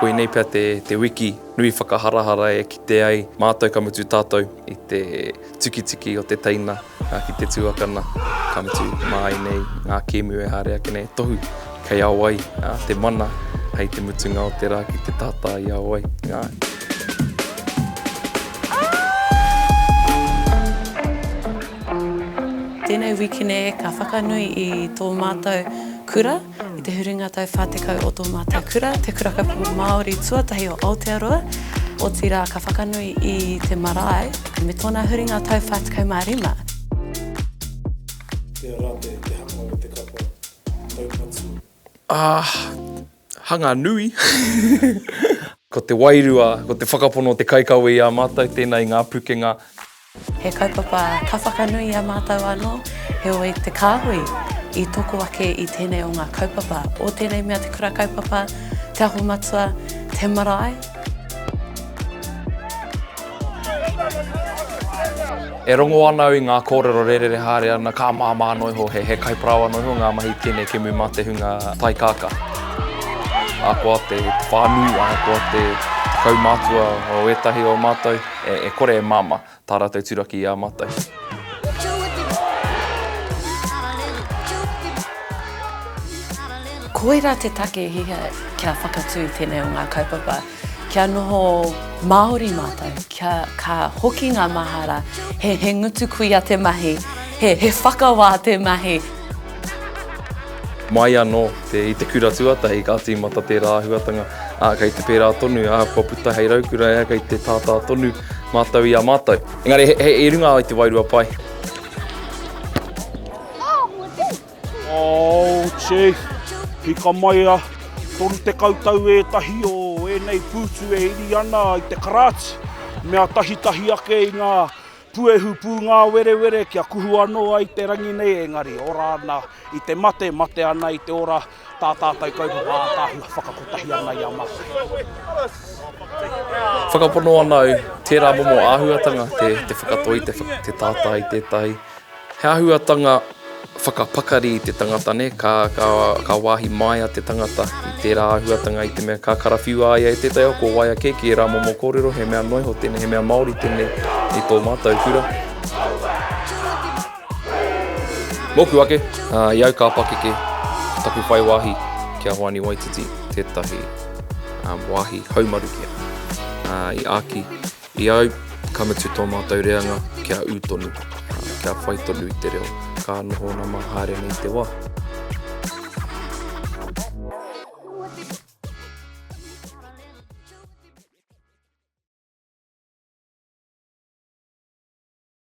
Koe nei pia te wiki nui whakaharahara e ki te ai mātou ka mutu tātou i te tukitiki o te teina ki te tuakana ka mutu mai nei ngā kēmu e hare ake nei tohu kei awai te mana hei te mutunga o te rā ki te tātā i awai. Tēnei wikine ka whakanui i tō mātou kura, i te huringa tau whātekau o tō mātou kura, Te Kura Kaupapa Māori tuatahi o Aotearoa. O tira ka whakanui i te marae, me tōna huringa tau whātekau mārima. Te rate, te hanga o te kapa, taupatu. Hanga nui. Ko te wairua, ko te whakapono, te kaikau i a mātou, tēnei ngā pukenga. He kaupapa ka whakanui a mātou anō, he oi te kāhui i toko ake i tēnei o ngā kaupapa. O tēnei mea Te Kura Kaupapa, Te Aho Matua, te marae. E rongo ana i ngā kōrero rerere hāre ana, kā māmā noi ho, he kaiparawa noi ho, ngā mahi tēnei ke mu mā te hunga tai kāka. A koa te whānui, a koa te kaumātua o etahi o mātou, e kore e māma, tā rātou turaki i a mātou. Koira te take hia kia whakatū tēnei o ngā kaupapa, kia noho Māori mātou, ka hoki ngā mahara, he ngutu kui a te mahi, he whakawā te mahi. Mai anō, i te kura tuatahi, ka tīmata te rāhuatanga, kei te pērā tonu, kua puta hei Raukura, kei te tātā tonu mātou i a mātou. Engari, he runga ai te wairua pai. Chief, hika mai toru te kautau e tahi o nei pūtu e iri ana i te karāti. Mea tahi ake i ngā puehu pū ngā were kia kuhu anō ai te rangi nei engari. Ora ana i te mate ana i te ora tātātou kaupapa tāhūhu whakakotahi ana i a mātou. Whakapono ana tērā momo āhuatanga, te whakatoi, te tātā i tētahi. He āhuatanga whakapakari i te tangata ne, ka wāhi mai a te tangata i tērā āhuatanga i te mea ka karawhiu ai e tētai o ko waia keki e rā momo kōrero, he mea noiho tēnei, he mea Māori tēnei i tō mātou kura. Moku ake, iau ka pakeke, taku whai wāhi kia Hoani Waititi, tētahi wāhi haumarukia. I āki, i au, ka mutu tō mātou reanga kia ūtonu, kia whaitonu i te reo. Ka noho na mahare nei te wā.